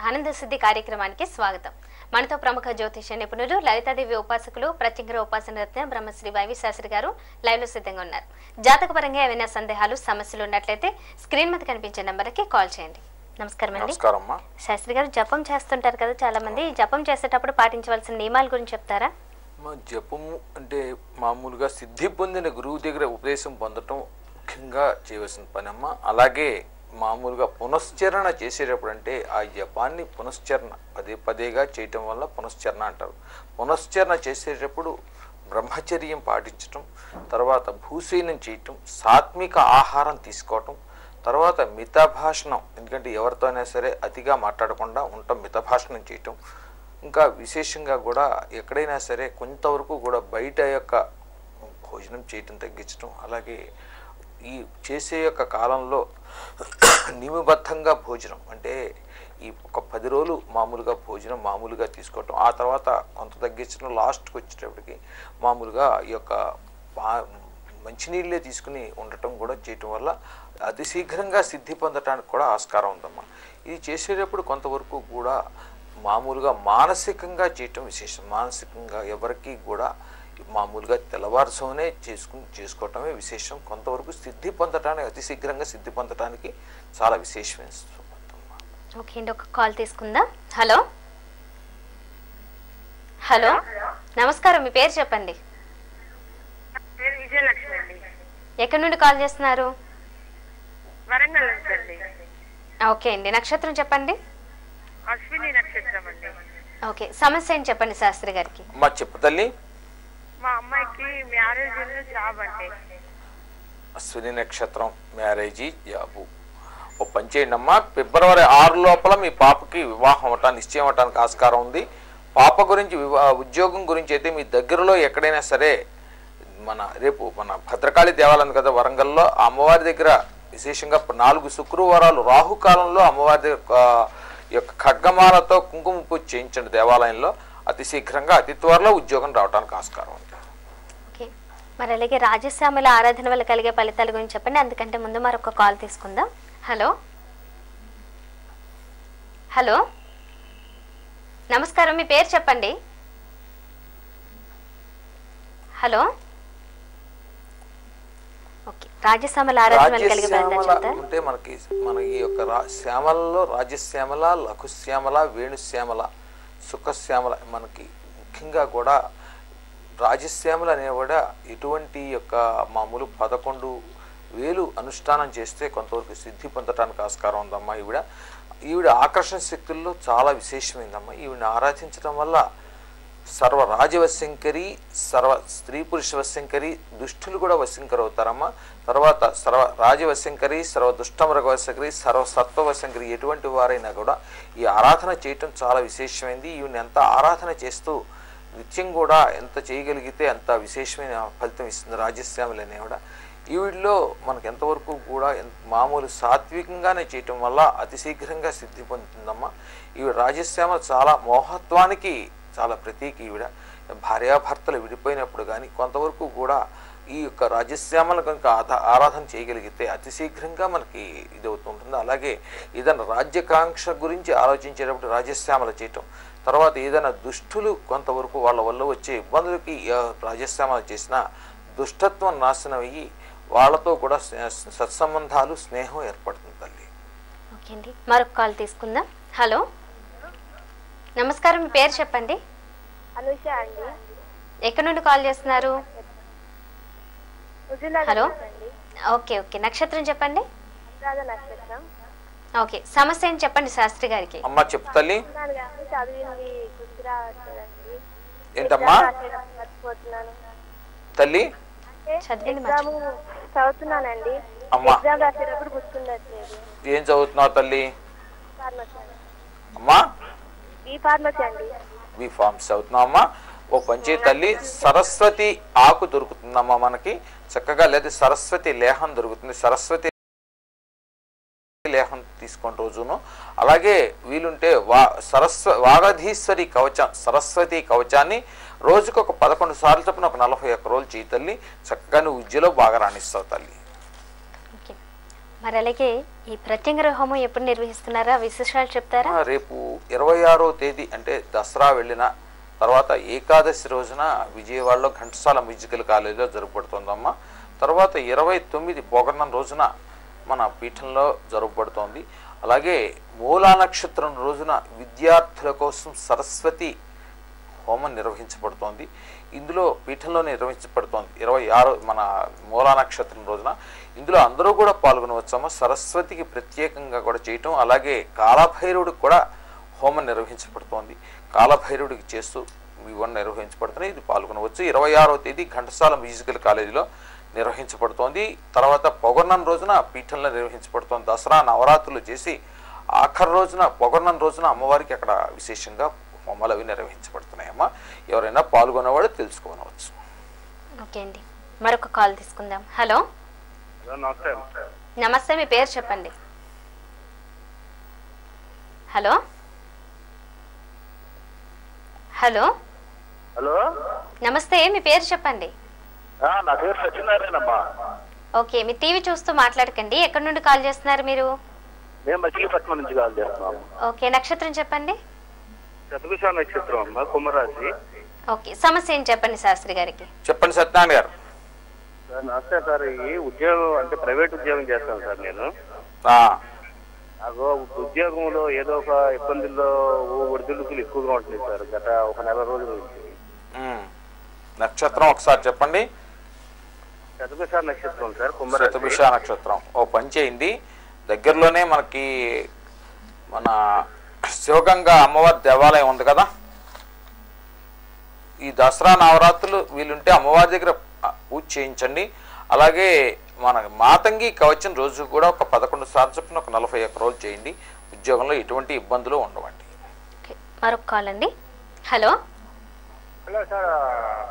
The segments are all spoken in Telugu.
ఆనంద సిద్ధి కార్యక్రమానికి స్వాగతం. మనతో ప్రముఖ జ్యోతిష నిపుణులు లలితాదేవి ఉపాసకులు ప్రత్యంగర ఉపాసన రత్న బ్రహ్మశ్రీ వైవి శాస్త్రి గారు లైవ్ లో సిద్ధంగా ఉన్నారు. జాతకపరంగా ఏమైనా సందేహాలు సమస్యలు ఉన్నట్లయితే స్క్రీన్ మీద కనిపించే నంబర్కి కాల్ చేయండి. నమస్కారం అండి. శాస్త్రి గారు, జపం చేస్తుంటారు కదా చాలా మంది, జపం చేసేటప్పుడు పాటించవలసిన నియమాల గురించి చెప్తారా? జపము అంటే మామూలుగా సిద్ధి పొందిన గురువు దగ్గర ఉపదేశం పొందటం ముఖ్యంగా చేయవలసిన పని అమ్మ. అలాగే మామూలుగా పునశ్చరణ చేసేటప్పుడు అంటే ఆ జపాన్ని పునశ్చరణ పదే పదేగా చేయటం వల్ల పునశ్చరణ అంటారు. పునశ్చరణ చేసేటప్పుడు బ్రహ్మచర్యం పాటించటం, తర్వాత భూసేనం చేయటం, సాత్విక ఆహారం తీసుకోవటం, తర్వాత మితభాషణం, ఎందుకంటే ఎవరితో అయినా సరే అతిగా మాట్లాడకుండా ఉండటం, మితభాషణం చేయటం. ఇంకా విశేషంగా కూడా ఎక్కడైనా సరే కొంతవరకు కూడా బయట యొక్క భోజనం చేయటం తగ్గించటం. అలాగే ఈ చేసే యొక్క కాలంలో నియమబద్ధంగా భోజనం అంటే ఈ ఒక 10 రోజులు మామూలుగా భోజనం మామూలుగా తీసుకోవటం, ఆ తర్వాత కొంత తగ్గించడం, లాస్ట్కి వచ్చేటప్పటికి మామూలుగా ఈ యొక్క మంచినీళ్ళే తీసుకుని ఉండటం కూడా చేయటం వల్ల అతి శీఘ్రంగా సిద్ధి పొందటానికి కూడా ఆస్కారం ఉందమ్మా. ఇది చేసేటప్పుడు కొంతవరకు కూడా మామూలుగా మానసికంగా చేయటం విశేషం. మానసికంగా ఎవరికి కూడా మామూలుగా తెల్లవారుసోనే చేసుకోవటమే విశేషం. కొంతవరకు సిద్ధి పొందటానికి అతి శీఘ్రంగా సిద్ధి పొందటానికి చాలా విశేషమైన. ఓకే అండి, ఒక కాల్ తీసుకుందాం. హలో హలో నమస్కారం, మీ పేరు చెప్పండి. ఎక్కడి నుండి కాల్ చేస్తున్నారు? వరంగల్ నుంచి. ఓకే అండి, నక్షత్రం చెప్పండి. అశ్విని నక్షత్రం అండి. ఓకే, సమస్య ఏంటి చెప్పండి శాస్త్రి గారికి. అమ్మా చెప్పు తల్లి. మా అమ్మాయికి మ్యారేజ్ జాబ్ అంటే. అశ్విని నక్షత్రం, మ్యారేజీ, జాబు. ఓ పని చేయండి అమ్మా, ఫిబ్రవరి 6 లోపల మీ పాపకి వివాహం అవటానికి నిశ్చయం అవటానికి ఆస్కారం ఉంది. పాప గురించి ఉద్యోగం గురించి అయితే మీ దగ్గరలో ఎక్కడైనా సరే రేపు మన భద్రకాళి దేవాలయం కదా వరంగల్లో, ఆ అమ్మవారి దగ్గర విశేషంగా 4 శుక్రవారాలు రాహుకాలంలో అమ్మవారి యొక్క ఖడ్గమాలతో కుంకుమ పూజ చేయించండి దేవాలయంలో. అతి శీఘ్రంగా అతి త్వరలో ఉద్యోగం రావడానికి ఆస్కారం ఉంది. ఓకే, మరి అలాగే రాజశ్యామల ఆరాధన వల్ల కలిగే ఫలితాల గురించి చెప్పండి. అందుకంటే ముందు మరొక కాల్ తీసుకుందాం. హలో హలో నమస్కారం, మీ పేరు చెప్పండి. హలో ఓకే, రాజశ్యామల ఆరాధన వల్ల కలిగే ఫలితాలు చెప్తారా? అంటే మన ఈ యొక్క శ్యామలలో రాజశ్యామల, లఘుశ్యామల, వేణుశ్యామల, సుఖశ్యామల, మనకి ముఖ్యంగా కూడా రాజశ్యామల అనేవాడ ఎటువంటి యొక్క మామూలు 11,000 అనుష్ఠానం చేస్తే కొంతవరకు సిద్ధి పొందటానికి ఆస్కారం ఉందమ్మా. ఈవిడ ఆకర్షణ శక్తుల్లో చాలా విశేషమైందమ్మా. ఈవిడని ఆరాధించడం వల్ల సర్వ రాజవశంకరి, సర్వ స్త్రీ పురుష వశంకరి, దుష్టులు కూడా వశంకరి అవుతారమ్మా. తర్వాత సర్వ రాజవశంకరి, సర్వ దుష్టమృగ వశంకరి, సర్వ సత్వ వశంకరి, ఎటువంటి వారైనా కూడా ఈ ఆరాధన చేయటం చాలా విశేషమైంది. ఈవిని ఎంత ఆరాధన చేస్తూ నిత్యం కూడా ఎంత చేయగలిగితే అంత విశేషమైన ఫలితం ఇస్తుంది రాజశ్యామలు అనేవిడ. ఈవిడిలో మనకు ఎంతవరకు కూడా మామూలు సాత్వికంగానే చేయటం వల్ల అతి శీఘ్రంగా సిద్ధి పొందుతుందమ్మా. ఈవిడ రాజశ్యామ చాలా మోహత్వానికి చాలా ప్రతీక. ఈవిడ భార్యాభర్తలు విడిపోయినప్పుడు కానీ కొంతవరకు కూడా ఈ యొక్క రాజశ్యామల కనుక ఆరాధన చేయగలిగితే అతి శీఘ్రంగా మనకి ఇది అవుతుంటుంది. అలాగే ఏదైనా రాజ్యకాంక్ష గురించి ఆలోచించేటప్పుడు రాజశ్యామల చేయటం, తర్వాత ఏదైనా దుష్టులు కొంతవరకు వాళ్ళ వల్ల వచ్చే ఇబ్బందులకి రాజశ్యామల చేసిన దుష్టత్వం నాశనం అయ్యి వాళ్ళతో కూడా సత్సంబంధాలు, స్నేహం ఏర్పడుతుంది తల్లి. ఓకే అండి, మరొక కాల్ తీసుకుందాం. హలో నమస్కారం, మీ పేరు చెప్పండి. అనుష అండి. ఎక్కడి నుండి కాల్ చేస్తున్నారు? హలో ఓకే ఓకే, నక్షత్రం చెప్పండి. నక్షత్రం. ఓకే, సమస్య ఏంటి చెప్పండి శాస్త్రి గారికి. అమ్మా చెప్పు తల్లి. ఏంటమ్మా తల్లి? చదువుతున్నానండి. అమ్మా ఏం చదువుతున్నావు తల్లి? అమ్మా బి ఫార్మసీ చదువుతున్నావు అమ్మా. ఓ పంచే తల్లి, సరస్వతి ఆకు దొరుకుతుందమ్మా మనకి చక్కగా, లేదా సరస్వతి లేహం దొరుకుతుంది. సరస్వతి లేహం తీసుకోండి రోజును. అలాగే వీలుంటే వాగధీశ్వరి కవచం, సరస్వతి కవచాన్ని రోజుకు ఒక 11 సార్లు చొప్పున ఒక 41 రోజులు చేయి తల్లి. చక్కగా నువ్వు విద్యలో బాగా రాణిస్తావు తల్లి. మరి అలాగే ఈ ప్రత్యంగర హోమం ఎప్పుడు నిర్వహిస్తున్నారా, విశేషాలు చెప్తారా? రేపు 26వ తేదీ అంటే దసరా వెళ్ళిన తర్వాత ఏకాదశి రోజున విజయవాడలో ఘంటసాల మ్యూజికల్ కాలేజీలో జరుపుబడుతుందమ్మా. తర్వాత 29 పొగర్ణం రోజున మన పీఠంలో జరుపుబడుతోంది. అలాగే మూలా నక్షత్రం రోజున విద్యార్థుల కోసం సరస్వతి హోమం నిర్వహించబడుతోంది. ఇందులో పీఠంలో నిర్వహించబడుతోంది 26 మన మూలా నక్షత్రం రోజున. ఇందులో అందరూ కూడా పాల్గొనవచ్చమ్మా. సరస్వతికి ప్రత్యేకంగా కూడా చేయటం, అలాగే కాలభైరవుడికి కూడా హోమం నిర్వహించబడుతోంది. కాలభైరవుడికి చేస్తూ ఇవన్నీ నిర్వహించబడుతున్నాయి. ఇది పాల్గొనవచ్చు. 26వ తేదీ ఘంటసాల మ్యూజికల్ కాలేజీలో నిర్వహించబడుతోంది. తర్వాత పొగర్ణం రోజున పీఠంలో నిర్వహించబడుతోంది. దసరా నవరాత్రులు చేసి ఆఖరి రోజున పొగర్ణం రోజున అమ్మవారికి అక్కడ విశేషంగా హోమాలు అవి నిర్వహించబడుతున్నాయమ్మా. ఎవరైనా పాల్గొనేవాడు తెలుసుకోవచ్చు. ఓకే అండి, మరొక కాల్ తీసుకుందాం. హలో, నమస్తే, మీ పేరు చెప్పండి. హలో హలో హలో, నమస్తే, మీ పేరు చెప్పండి. నా పేరు సత్యనారాయణమ్మా. ఓకే, మీ టీవీ చూస్తూ మాట్లాడకండి. ఎక్కడి నుండి కాల్ చేస్తున్నారు మీరు? మేము మచిలీపట్నం నుంచి కాల్ చేస్తున్నాము. ఓకే, నక్షత్రం చెప్పండి. శతభిష నక్షత్రం అమ్మా, కుంభరాశి. ఓకే, సమస్య ఏంటి చెప్పండి శాస్త్రి గారికి. చెప్పండి సత్యనారాయణ గారు. సార్ నమస్తే సార్. ఈ ఉద్యోగం అంటే ప్రైవేట్ ఉద్యోగం చేస్తాను సార్ నేను. నాకు ఉద్యోగంలో ఏదో ఒక ఇబ్బందుల్లో ఒడిదుడుకులు ఎక్కువగా ఉంటుంది సార్ గత ఒక నెల రోజుల నుంచి. నక్షత్రం ఒకసారి చెప్పండి. శతభిష నక్షత్రం సార్, శతభిష నక్షత్రం. ఓ పని చేయండి, దగ్గరలోనే మనకి మన శివగంగా అమ్మవారి దేవాలయం ఉంది కదా, ఈ దసరా నవరాత్రులు వీలుంటే అమ్మవారి దగ్గర పూజ చేయించండి. అలాగే మన మాతంగి కవచం రోజు కూడా ఒక 11 సార్లు చొప్పున ఒక 41 రోజులు చేయండి. ఉద్యోగంలో ఎటువంటి ఇబ్బందులు ఉండవండి. మరొక కాల్ అండి. హలో హలో సార్,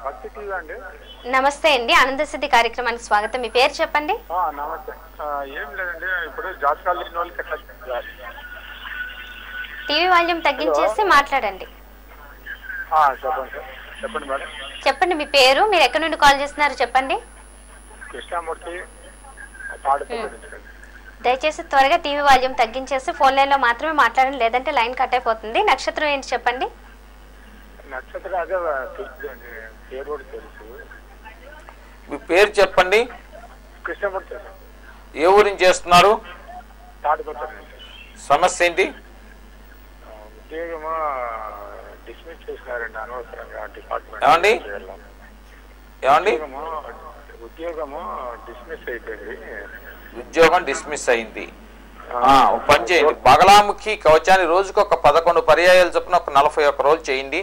భక్తి టీవీ అండి. నమస్తే అండి, ఆనంద సిద్ధి కార్యక్రమానికి స్వాగతం. మీ పేరు చెప్పండి. నమస్తే. ఏం లేదండి, ఇప్పుడు జాతకాలు లేని వాళ్ళకి ఎట్లా టీవీ వాల్యూమ్ తగ్గించేసి మాట్లాడండి. చెప్పండి సార్. చెప్పండి మేడం. చెప్పండి, మీ పేరు, మీరు ఎక్కడి నుండి కాల్ చేస్తున్నారు చెప్పండి. కృష్ణమూర్తి. దయచేసి త్వరగా టీవీ వాల్యూమ్ తగ్గించేసి ఫోన్ లైన్ లో మాత్రమే మాట్లాడండి, లేదంటే లైన్ కట్ అయిపోతుంది. నక్షత్రం ఏంటి చెప్పండి. నక్షత్రం అదే పేరు కూడా తెలుసు. మీ పేరు చెప్పండి. కృష్ణమూర్తి. ఏ ఊరిని చేస్తున్నారు? సమస్య ఏంటి? ఉద్యోగమా డిస్మిస్ చేసినారండి అనవసరంగా డిపార్ట్మెంట్. ఏమండి ఏమండి? ఉద్యోగము డిస్మిస్ అయిపోయింది. ఉద్యోగం డిస్మిస్ అయింది. పని చేయండి, బగలాముఖి కవచాన్ని రోజుకు ఒక 11 పర్యాయాలు చొప్పున ఒక 41 రోజులు చేయండి.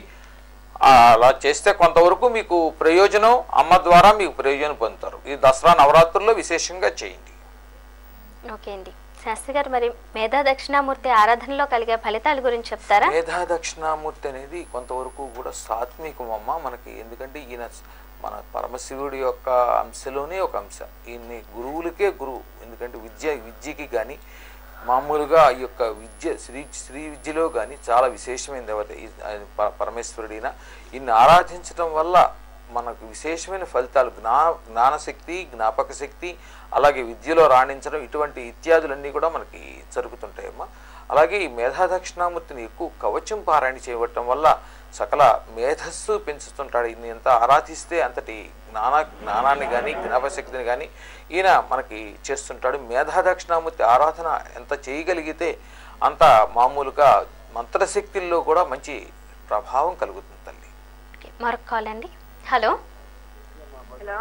అలా చేస్తే కొంతవరకు మీకు ప్రయోజనం, అమ్మ ద్వారా మీకు ప్రయోజనం పొందుతారు. ఈ దసరా నవరాత్రుల్లో విశేషంగా చేయండి. ఓకే అండి, శాస్త్రి గారు, మరి మేధా దక్షిణామూర్తి ఆరాధనలో కలిగే ఫలితాల గురించి చెప్తారా? మేధా దక్షిణామూర్తి అనేది కొంతవరకు కూడా సాత్వికం అమ్మ మనకి. ఎందుకంటే ఈయన మన పరమశివుడి యొక్క అంశలోనే ఒక అంశ. ఈయన్ని గురువులకే గురువు. ఎందుకంటే విద్యకి కానీ మామూలుగా ఈ యొక్క విద్య శ్రీ విద్యలో కానీ చాలా విశేషమైన దేవత పరమేశ్వరుడిన. ఈయన్ని ఆరాధించడం వల్ల మనకు విశేషమైన ఫలితాలు, జ్ఞానశక్తి, జ్ఞాపక శక్తి, అలాగే విద్యలో రాణించడం, ఇటువంటి ఇత్యాదులన్నీ కూడా మనకి జరుగుతుంటాయమ్మా. అలాగే ఈ మేధా దక్షిణామూర్తిని ఎక్కువ కవచం పారాయణ చేయబట్టడం వల్ల సకల మేధస్సు పెంచుతుంటాడు. ఈయన ఎంత ఆరాధిస్తే అంతటి జ్ఞానాన్ని కానీ జ్ఞాపశక్తిని కానీ ఈయన మనకి చేస్తుంటాడు. మేధా దక్షిణామూర్తి ఆరాధన ఎంత చేయగలిగితే అంత మామూలుగా మంత్రశక్తుల్లో కూడా మంచి ప్రభావం కలుగుతుంది తల్లి. మరొక కాల్ అండి. హలో హలో,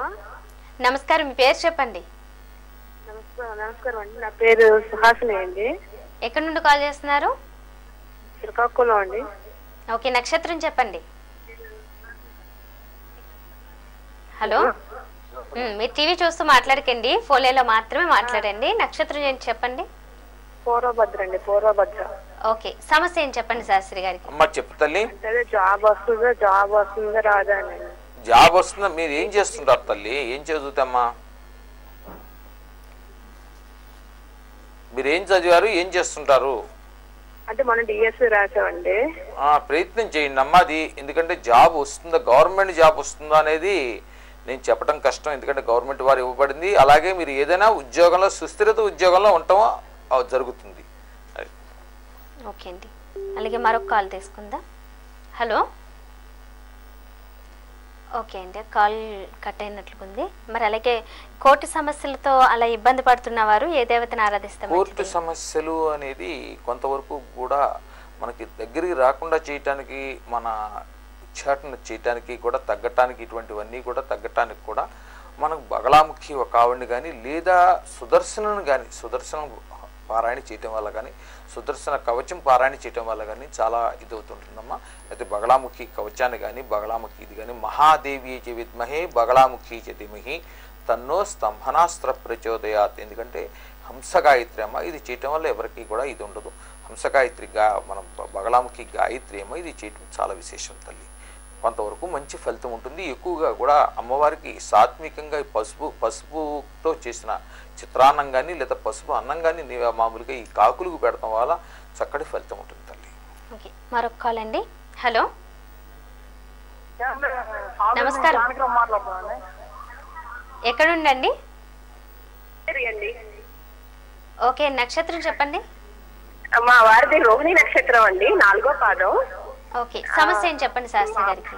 నమస్కారం, మీ పేరు చెప్పండి. నమస్కారం అండి, నా పేరు సుహాసిని అండి. ఎక్కడి నుండి కాల్ చేస్తున్నారు? శ్రీకాకుళం అండి. ఓకే, నక్షత్రం చెప్పండి. హలో, మీరు టీవీ చూస్తూ మాట్లాడకండి, ఫోన్ లైన్ లో మాత్రమే మాట్లాడండి. నక్షత్రం ఏంటి చెప్పండి. పూర్వభద్ర అండి, పూర్వభద్ర. ఓకే, సమస్య ఏం చెప్పండి శాస్త్రి గారికి. అమ్మ చెప్పు తల్లి. జాబ్ వస్తుందా రాదా అండి? జాబ్ వస్తుందా? మీరు ఏం చేస్తుంటారు తల్లి? ఏం చదువుతామ్మా? మీరు ఏం చదివారు, ఏం చేస్తుంటారు? అంటే మనం డిఎస్సి రాసామండి. ప్రయత్నం చేయండి అమ్మా అది. ఎందుకంటే జాబ్ వస్తుందా, గవర్నమెంట్ జాబ్ వస్తుందా అనేది నేను చెప్పడం కష్టం, ఎందుకంటే గవర్నమెంట్ వారు ఇవ్వబడింది. అలాగే మీరు ఏదైనా ఉద్యోగంలో సుస్థిరత ఉద్యోగంలో ఉండటం జరుగుతుంది. ఓకే అండి, అలాగే మరొక కాల్ తీసుకుందా. హలో, ఓకే అండి, కాల్ కట్ అయినట్లుంది. మరి అలాగే కోర్టు సమస్యలతో అలా ఇబ్బంది పడుతున్న వారు ఏ దేవతను ఆరాధిస్తాం? కోర్టు సమస్యలు అనేది కొంతవరకు కూడా మనకి దగ్గరికి రాకుండా చేయటానికి, మన ఉచ్చాటన చేయటానికి కూడా, తగ్గటానికి, ఇటువంటివన్నీ కూడా తగ్గటానికి కూడా మనకు బగలాముఖి ఒక ఆవిడని కానీ లేదా సుదర్శనను కానీ, సుదర్శనం పారాయణ చేయటం వల్ల కానీ, సుదర్శన కవచం పారాయణ చేయటం వల్ల కానీ చాలా ఇదవుతుంటుందమ్మా. అయితే బగలాముఖి కవచాన్ని కానీ, బగలాముఖి ఇది కానీ, మహాదేవి చ విద్మహే బగలాముఖి చ ధీమహి తన్నో స్తంభనాస్త్ర ప్రచోదయాత్. ఎందుకంటే హంసగాయత్రి అమ్మ, ఇది చేయటం వల్ల ఎవరికి కూడా ఇది ఉండదు. హంసగాయత్రి మన బగలాముఖి గాయత్రి అమ్మ, ఇది చేయటం చాలా విశేషం తల్లి. కొంతవరకు మంచి ఫలితం ఉంటుంది. ఎక్కువగా కూడా అమ్మవారికి సాత్వికంగా పసుపుతో చేసిన చిత్రాన్నం కానీ లేదా పసుపు అన్నం కానీ మామూలుగా ఈ కాకులకు పెడతాం వల్ల చక్కటి ఫలితం ఉంటుంది తల్లి. ఓకే, మరొక కాల్ అండి. హలో, నమస్కారం, ఎక్కడుండండి? ఓకే, నక్షత్రం చెప్పండి. మా వారిది రోహిణి నక్షత్రం అండి, 4వ పాదం. ఓకే, సమస్య ఏం చెప్పండి శాస్త్రి గారికి.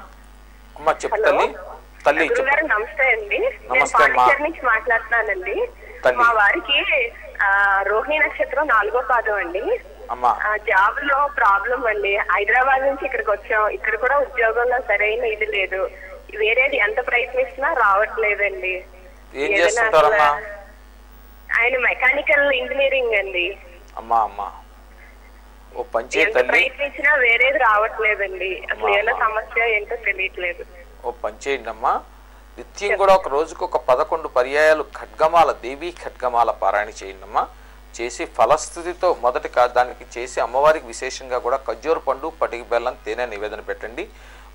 అమ్మ చెప్పు తల్లి. తల్లి గారు నమస్తే అండి, నేను నమస్తే అమ్మా. పాండిచేరి నుంచి మాట్లాడుతున్నానండి. మా వారికి రోహిణి నక్షత్రం 4వ పాదం అండి. అమ్మా, జాబ్ లో ప్రాబ్లం అండి. హైదరాబాద్ నుంచి ఇక్కడికి వచ్చాం. ఇక్కడ కూడా ఉద్యోగంలో సరైన ఇది లేదు. వేరేది ఎంత ప్రయత్నిస్తున్నా రావట్లేదండి. ఏం చేస్తుంటారమ్మా? ఆయన మెకానికల్ ఇంజనీరింగ్ అండి. అమ్మా అమ్మా, ఓ పంచే తల్లి, ప్రయత్నించినా వేరేది రావట్లేదండి. అసలు ఏమైనా సమస్య ఏంటో తెలియట్లేదు. ఓ పంచేయండి అమ్మా. నిత్యం కూడా ఒక రోజుకు ఒక 11 పర్యాయాలు ఖడ్గమాల, దేవీ ఖడ్గమాల పారాయణ చేయండి అమ్మా. చేసి ఫలస్థితితో మొదటి దానికి చేసి అమ్మవారికి విశేషంగా కూడా ఖర్జూర పండు, పటిక బెల్లం, తేనె నివేదన పెట్టండి.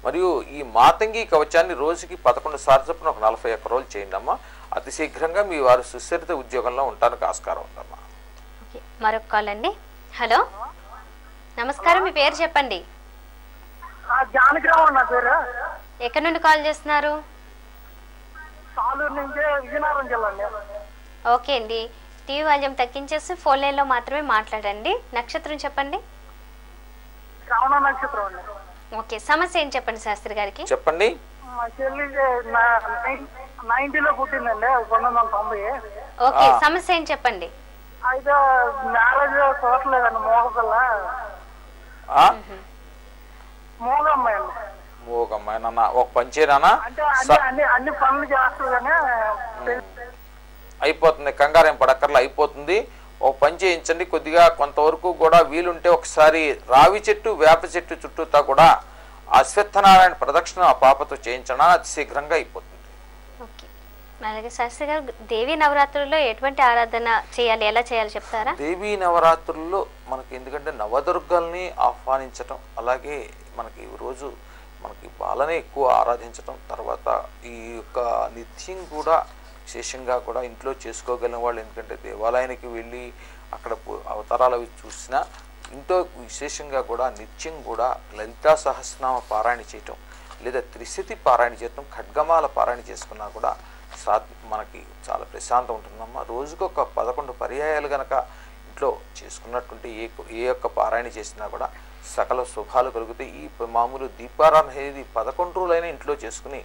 మరియు ఈ మాతంగి కవచాన్ని రోజుకి 11 సార్లు చొప్పున ఒక 41 రోజులు చేయండి అమ్మా. అతి శీఘ్రంగా మీ వారు సుస్థిరత ఉద్యోగంలో ఉండడానికి ఆస్కారం ఉందమ్మా. మరొక కాల్ అండి. హలో, నమస్కారం, మీ పేరు చెప్పండి. జానకిరావు నా పేరు. ఎక్కడి నుండి కాల్ చేస్తున్నారు? సాలూరు నుంచి, విజయనగరం జిల్లా అండి. ఓకే అండి, టీవీ వాల్యూమ్ తగ్గించేసి ఫోన్ లైన్లో మాత్రమే మాట్లాడండి. నక్షత్రం చెప్పండి. శ్రవణ నక్షత్రం అండి. ఓకే, సమస్య ఏం చెప్పండి శాస్త్రి గారికి. చెప్పండి. మా చెల్లి 90లో పుట్టిందండి, 1990. ఓకే, సమస్య ఏం చెప్పండి. అయితే మ్యారేజ్ చూడలేదండి. మోగపిల్ల, మోగమ్మాయి అండి. మోగమ్మాయి నాన్న, ఒక పంచేనా అంటే అన్ని పనులు చేస్తుందని అయిపోతుంది. కంగారేం పడక్కర్లా, అయిపోతుంది. ఒక పని చేయించండి. కొద్దిగా కొంతవరకు కూడా వీలుంటే ఒకసారి రావి చెట్టు, వేప చెట్టు చుట్టూతా కూడా అశ్వత్థనారాయణ ప్రదక్షిణ ఆ పాపతో చేయించడం అతి శీఘ్రంగా అయిపోతుంది. ఓకే, అలాగే శాస్త్రి గారు దేవీ నవరాత్రుల్లో ఎటువంటి ఆరాధన చేయాలి, ఎలా చేయాలి చెప్తారా? దేవీ నవరాత్రుల్లో మనకి ఎందుకంటే నవదుర్గల్ని ఆహ్వానించటం, అలాగే మనకి రోజు మనకి బాలనే ఎక్కువ ఆరాధించటం, తర్వాత ఈ యొక్క నిత్యం కూడా విశేషంగా కూడా ఇంట్లో చేసుకోగలిగిన వాళ్ళు, ఎందుకంటే దేవాలయానికి వెళ్ళి అక్కడ అవతారాలు అవి చూసినా ఇంట్లో విశేషంగా కూడా నిత్యం కూడా లలితా సహస్రనామ పారాయణ చేయటం లేదా త్రిశతి పారాయణ చేయటం, ఖడ్గమాల పారాయణ చేసుకున్నా కూడా మనకి చాలా ప్రశాంతం ఉంటుందమ్మా. రోజుకు ఒక 11 పర్యాయాలు కనుక ఇంట్లో చేసుకున్నటువంటి ఏ యొక్క పారాయణ చేసినా కూడా సకల శుభాలు కలుగుతాయి. ఈ మామూలు దీపారాధన అనేది 11 రోజులైనా ఇంట్లో చేసుకుని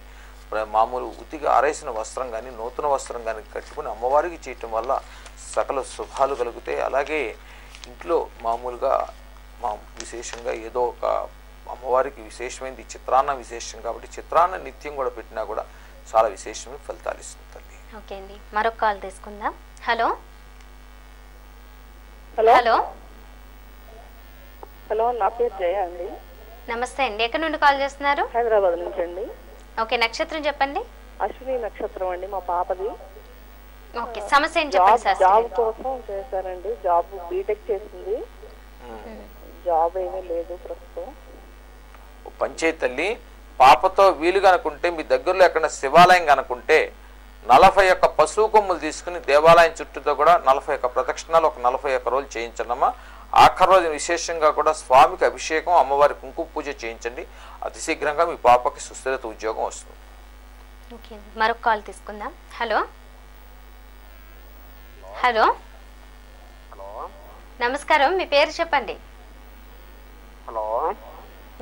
మామూలు ఉతిగా ఆరేసిన వస్త్రం కానీ నూతన వస్త్రం కానీ కట్టుకుని అమ్మవారికి చేయటం వల్ల సకల శుభాలు కలుగుతాయి. అలాగే ఇంట్లో మామూలుగా విశేషంగా ఏదో ఒక అమ్మవారికి విశేషమైనది చిత్రాన్నం విశేషం కాబట్టి చిత్రాన్న నిత్యం కూడా పెట్టినా కూడా చాలా విశేషమైన ఫలితాలు ఇస్తుంది తల్లి. ఓకే అండి, మరొక కాల్ తీసుకుందాం. హలో హలో హలో హలో, నా పేరు జయ అండి. నమస్తే అండి, ఎక్కడి నుండి కాల్ చేస్తున్నారు? హైదరాబాద్ నుంచి అండి. ఓకే, నక్షత్రం చెప్పండి. అశ్విని నక్షత్రం అండి, మా పాపది. ఓకే, సమస్య ఏం చెప్పండి శాస్త్రి జాబ్ గారు. కోసం చేశారండి. జాబ్ బీటెక్ చేసింది, జాబ్ ఏమీ లేదు ప్రస్తుతం. పంచాయతీ తల్లి, పాపతో వీలు కనుకుంటే మీ దగ్గరలో ఎక్కడ శివాలయం కనుకుంటే 41 పశువు కొమ్ములు తీసుకుని దేవాలయం చుట్టూతో కూడా 41 ప్రదక్షిణాలు ఒక 41 రోజులు చేయించండమ్మా. ఆఖరి రోజు విశేషంగా కూడా స్వామికి అభిషేకం, అమ్మవారి కుంకుమ పూజ చేయించండి. అతి శీఘ్రంగా మీ పాపకి సుస్థిరత ఉద్యోగం వస్తుంది. ఓకే, మరొక కాల్ తీసుకుందాం. హలో హలో హలో నమస్కారం, మీ పేరు చెప్పండి. హలో,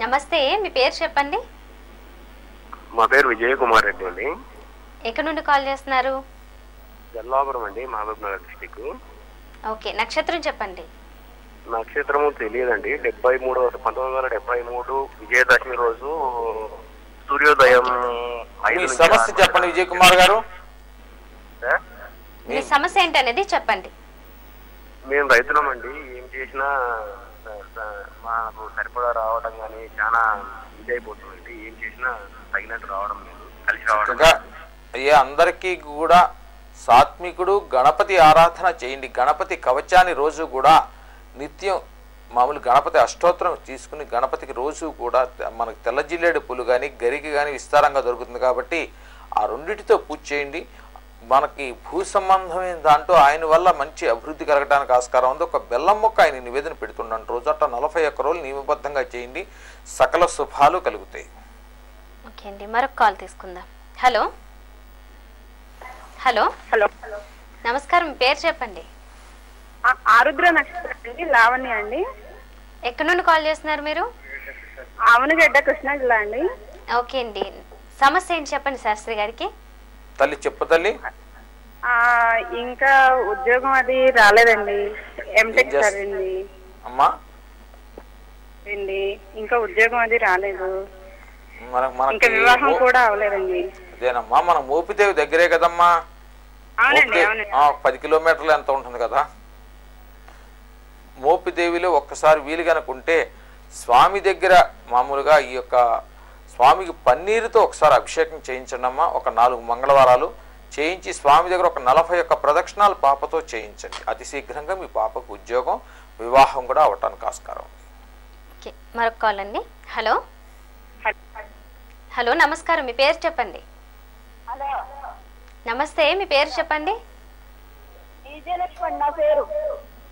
నమస్తే, మీ పేరు చెప్పండి. మా పేరు విజయ్ కుమార్ రెడ్డి అండి. ఎక్కడి నుండి కాల్ చేస్తున్నారు? జల్లాపురం అండి, మహబూబ్ నగర్ డిస్టిక్. ఓకే, నక్షత్రం చెప్పండి. నక్షత్రము తెలియదండి. 1973 విజయదశమి రోజు సూర్యోదయం మీ సమస్య చెప్పండి విజయ్ కుమార్ గారు. మీ సమస్య ఏంటనేది చెప్పండి. మేము రైతులమండి. ఏం చేసినా మాకు సరిపడా రావడం కానీ చాలా ఇదైపోతుందండి. ఏం చేసినా తగినట్టు రావడం లేదు, కలిసి రావడం. అయ్యా, అందరికీ కూడా సాత్వికుడు గణపతి ఆరాధన చేయండి. గణపతి కవచాన్ని రోజు కూడా నిత్యం మామూలు గణపతి అష్టోత్తరం తీసుకుని గణపతికి రోజు కూడా మనకు తెల్ల జిల్లేడు పూలు కానీ గరికి కానీ విస్తారంగా దొరుకుతుంది కాబట్టి ఆ రెండిటితో పూజ చేయండి. మనకి భూ సంబంధమైన దాంట్లో ఆయన వల్ల మంచి అభివృద్ధి కలగడానికి ఆస్కారం ఉంది. ఒక బెల్లం మొక్క ఆయన నివేదన పెడుతున్నాను రోజు. అట్లా 41 రోజులు నియమబద్ధంగా చేయండి, సకల శుభాలు కలుగుతాయి. ఓకే అండి, మరొక కాల్ తీసుకుందాం. హలో హలో హలో, నమస్కారం, మీ పేరు చెప్పండి. ఆరుద్ర నక్షత్రం అండి, లావణ్య అండి. ఎక్కడి నుండి కాల్ చేస్తున్నారు మీరు? ఆవునగడ్డ, కృష్ణా జిల్లా అండి. ఓకే అండి, సమస్య ఏంటి చెప్పండి శాస్త్రి గారికి. తల్లి చెప్పు తల్లి. ఇంకా ఉద్యోగం అది రాలేదండి. ఎంటెక్ చదివింది అమ్మా అండి, ఇంకా ఉద్యోగం అది రాలేదు. ఇంకా మనకి వివాహం కూడా అవ్వలేదండి. అదేనమ్మా, మన మోపిదేవి దగ్గరే కదమ్మా. అవునండి, 10 కిలోమీటర్లు ఎంత ఉంటుంది కదా. మోపిదేవిలో ఒక్కసారి వీలు కనుకుంటే స్వామి దగ్గర మామూలుగా ఈ యొక్క స్వామికి పన్నీరుతో ఒకసారి అభిషేకం చేయించండి అమ్మా. ఒక 4 మంగళవారాలు చేయించి స్వామి దగ్గర ఒక 41 ప్రదక్షిణాలు పాపతో చేయించండి. అతి శీఘ్రంగా మీ పాపకు ఉద్యోగం, వివాహం కూడా అవటానికి ఆస్కారం. ఓకే, మరొక కాల్ అండి. హలో హలో నమస్కారం, మీ పేరు చెప్పండి. నమస్తే, మీ పేరు చెప్పండి. నా పేరు.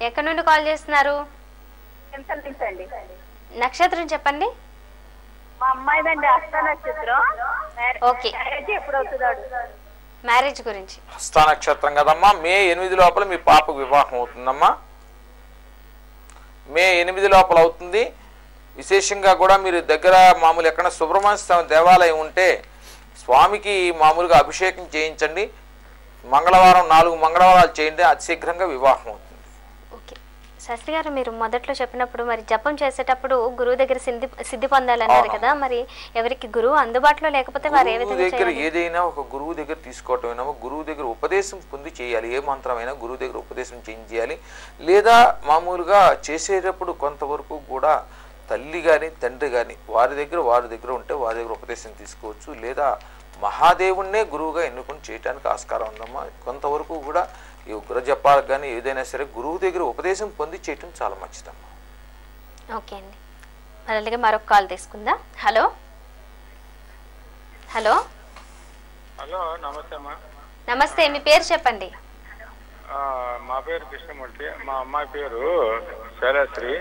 ఎక్కడి నుండి కాల్ చేస్తున్నారు? నక్షత్రం చెప్పండి. మా అమ్మాయిదండి, హస్త నక్షత్రం. ఓకే, ఎప్పుడు అవుతున్నాడు? మ్యారేజ్ గురించి. హస్త నక్షత్రం కదమ్మా. మే 8 లోపల మీ పాపకు వివాహం అవుతుందమ్మా. మే 8 లోపల అవుతుంది. విశేషంగా కూడా మీరు దగ్గర మామూలు ఎక్కడ సుబ్రహ్మణ్య స్వామి దేవాలయం ఉంటే స్వామికి మామూలుగా అభిషేకం చేయించండి. మంగళవారం 4 మంగళవారాలు చేయండి, అతి శీఘ్రంగా వివాహం అవుతుంది. ఓకే శాస్త్రి గారు, మీరు మొదట్లో చెప్పినప్పుడు మరి జపం చేసేటప్పుడు గురువు దగ్గర సిద్ధి పొందాలన్నారు కదా, మరి ఎవరికి గురువు అందుబాటులో లేకపోతే వారు ఏ విధంగా దగ్గర ఏదైనా ఒక గురువు దగ్గర తీసుకోవటమైనా గురువు దగ్గర ఉపదేశం పొంది చేయాలి. ఏ మంత్రమైనా గురువు దగ్గర ఉపదేశం చేయాలి. లేదా మామూలుగా చేసేటప్పుడు కొంతవరకు కూడా తల్లి కానీ తండ్రి కానీ వారి దగ్గర ఉంటే వారి దగ్గర ఉపదేశం తీసుకోవచ్చు. లేదా మహాదేవుణ్ణే గురువుగా ఎన్నుకొని చేయడానికి ఆస్కారం ఉందమ్మా. కొంతవరకు కూడా ఈ ఉగ్ర జపాలకు కానీ ఏదైనా సరే గురువు దగ్గర ఉపదేశం పొంది చేయటం చాలా మంచిదమ్మా. ఓకే అండి, మరి అలాగే మరొక కాల్ తీసుకుందాం. హలో హలో హలో, నమస్తే అమ్మా. నమస్తే, మీ పేరు చెప్పండి. మా పేరు కృష్ణమూర్తి, మా అమ్మాయి పేరు శైలశ్రీ.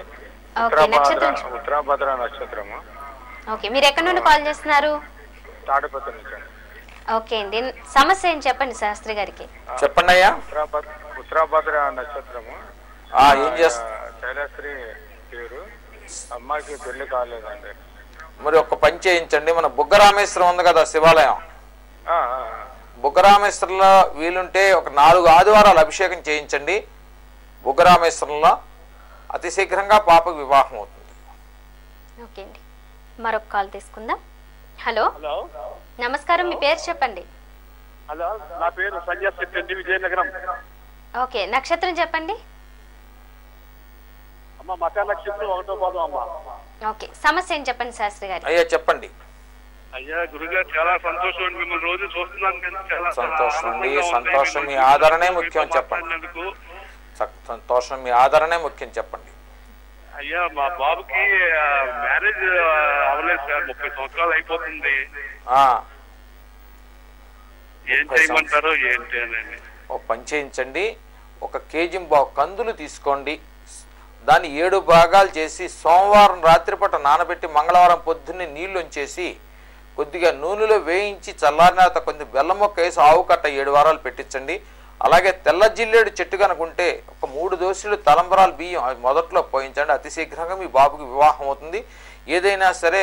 ఓకే, నక్షత్రం. ఉత్తరాభద్ర నక్షత్రము. ఓకే, మీరు ఎక్కడి నుండి కాల్ చేస్తున్నారు? తాడిపత్రి నుంచి. ఓకే అండి, సమస్య ఏం చెప్పండి శాస్త్రి గారికి. చెప్పండి అయ్యా. ఉత్తరాభద్ర నక్షత్రము. ఏం చేస్తా శైలశ్రీ పేరు. అమ్మాయికి పెళ్లి కాలేదండి. మరి ఒక పని చేయించండి. మన బుగ్గరామేశ్వరం ఉంది కదా శివాలయం, బుగ్గరామేశ్వరంలో వీలుంటే ఒక 4 ఆదివారాలు అభిషేకం చేయించండి. బుగ్గరామేశ్వరంలో అతి శీఘ్రంగా పాపకు వివాహం అవుతుంది. ఓకే అండి, మరొక కాల్ తీసుకుందాం. హలో నమస్కారం, మీ పేరు చెప్పండి. హలో, నా పేరు సంజయ్ శెట్టి, విజయనగరం. ఓకే, నక్షత్రం చెప్పండి. అమ్మ మక నక్షత్రం 1వ పాదం అమ్మ. ఓకే, సమస్య ఏం చెప్పండి శాస్త్రి గారు. అయ్యా చెప్పండి. అయ్యా గురుగారు, చాలా సంతోషం అండి, మిమ్మల్ని రోజు చూస్తున్నాను. సంతోషం అండి, సంతోషం. మీ ఆదరణే ముఖ్యం చెప్పండి. సంతోషం, మీ ఆదరణే ముఖ్యం చెప్పండి. అయ్యా మా బాబుకి మ్యారేజ్ అవ్వలేదు సార్, 30 సంవత్సరాలు అయిపోతుంది. ఏం చేయమంటారో ఏంటి అని. ఒక పని చేయించండి. 1 కేజీ కందులు తీసుకోండి. దాన్ని 7 భాగాలు చేసి సోమవారం రాత్రిపూట నానబెట్టి మంగళవారం పొద్దున్నే నీళ్లు ఉంచేసి కొద్దిగా నూనెలో వేయించి చల్లారిన తర్వాత కొంచెం బెల్లం మొక్క వేసి ఆవు కట్ట 7 వారాలు పెట్టించండి. అలాగే తెల్ల జిల్లేడు చెట్టు కనుకుంటే ఒక 3 దోశలు తలంబరాలు బియ్యం మొదట్లో పోయించండి. అతి శీఘ్రంగా మీ బాబుకి వివాహం అవుతుంది. ఏదైనా సరే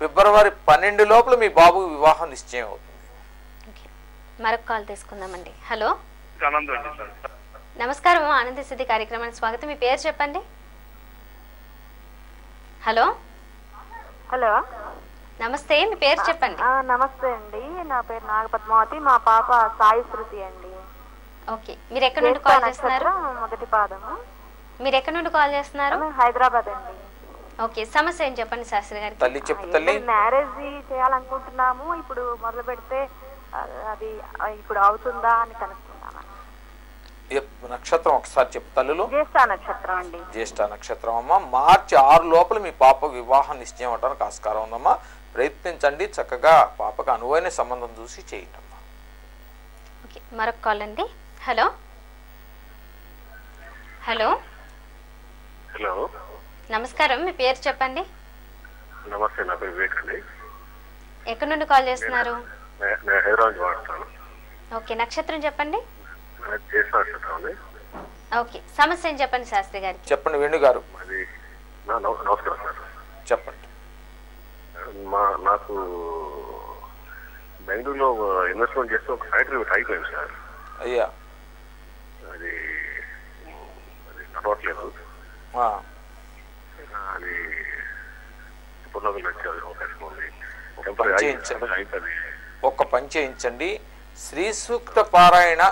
ఫిబ్రవరి 12 లోపల మీ బాబుకి వివాహం నిశ్చయం అవుతుంది. మరొక కాల్ తీసుకుందామండి. హలో, ఆనందం సార్. నమస్కారం, ఆనంద సిద్ధి కార్యక్రమానికి స్వాగతం. మీ పేరు చెప్పండి. హలో హలో, నమస్తే, మీ పేరు చెప్పండి. నమస్తే అండి, నా పేరు నాగపద్మావతి, మా పాప సాయి శృతి అండి. ఓకే, మీరు ఎక్కడ నుండి కాల్ చేస్తున్నారు? మొదటి పాదము. మీరు ఎక్కడ నుండి కాల్ చేస్తున్నారు? హైదరాబాద్ అండి. ఓకే, సమస్య ఏం చెప్పండి శాస్త్రి గారికి. తల్లి చెప్పు తల్లి. మ్యారేజ్ చేయాలనుకుంటున్నాము, ఇప్పుడు మొదలు పెడితే అది ఇప్పుడు అవుతుందా అని కనుక్కుంటాను. నక్షత్రం ఒకసారి చెప్పు తల్లులు. జ్యేష్ఠ నక్షత్రం అండి. జ్యేష్ఠ నక్షత్రం అమ్మ. మార్చి 6 లోపల మీ పాపకు వివాహం నిశ్చయం అవడానికి ఆస్కారం ఉందమ్మా. ప్రయత్నించండి, చక్కగా పాపకు అనువైన సంబంధం చూసి చేయండి అమ్మా. ఓకే, మరొక కాల్ అండి. హలో హలో హలో, నమస్కారం, మీ పేరు చెప్పండి. నమస్తే, నా పేరు వివేక్ అండి. ఎక్కడ నుండి కాల్ చేస్తున్నారు? నేను హైదరాబాద్ వాడతాను. ఓకే, నక్షత్రం చెప్పండి. జ్యేష్ఠ నక్షత్రం అండి. ఓకే, సమస్య ఏం చెప్పండి శాస్త్రి గారికి. చెప్పండి వేణు గారు. అది నమస్కారం సార్. చెప్పండి. నాకు బెంగళూరులో ఇన్వెస్ట్మెంట్ చేస్తే ఒక ఫ్యాక్టరీ అయిపోయింది సార్. అయ్యా, అది నడవట్లేదు. అది పునరుద్ధరణ వచ్చే అవకాశం ఉంది. ఒక్క పని చేయించండి. శ్రీ సూక్త పారాయణ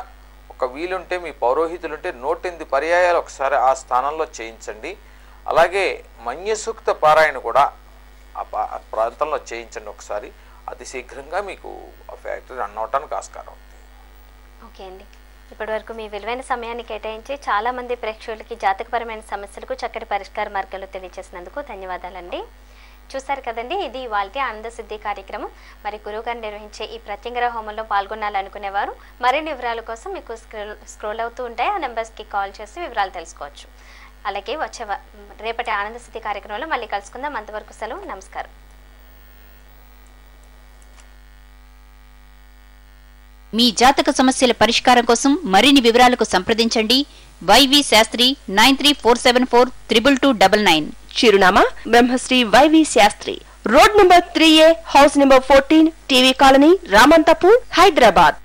ఒక వీలుంటే మీ పౌరోహితులుంటే 108 పర్యాయాలు ఒకసారి ఆ స్థానంలో చేయించండి. అలాగే మన్య సూక్త పారాయణ కూడా ఆ ప్రాంతంలో చేయించండి ఒకసారి. అతి శీఘ్రంగా మీకు ఆ ఫ్యాక్టరీ రన్ అవటానికి ఆస్కారం ఉంది. ఓకే అండి, ఇప్పటి వరకు మీ విలువైన సమయాన్ని కేటాయించి చాలా మంది ప్రేక్షకులకి జాతకపరమైన సమస్యలకు చక్కటి పరిష్కార మార్గాలు తెలియజేసినందుకు ధన్యవాదాలండి. చూసారు కదండి, ఇది ఇవాల్టి ఆనంద సిద్ధి కార్యక్రమం. మరి గురువుగారు నిర్వహించే ఈ ప్రత్యంగర హోమంలో పాల్గొనాలనుకునేవారు మరిన్ని వివరాల కోసం మీకు స్క్రోల్ అవుతూ ఉంటాయి. ఆ నెంబర్స్కి కాల్ చేసి వివరాలు తెలుసుకోవచ్చు. అలాగే వచ్చే రేపటి ఆనంద సిద్ధి కార్యక్రమంలో మళ్ళీ కలుసుకుందాం. అంతవరకు సెలవు, నమస్కారం. మీ జాతక సమస్యల పరిష్కారం కోసం మరిన్ని వివరాలకు సంప్రదించండి. వైవి శాస్త్రి 9347432299. చిరునామా Brahmasri YV Sastri, road number 3A, house number 14, TV colony, Ramanthapur, Hyderabad.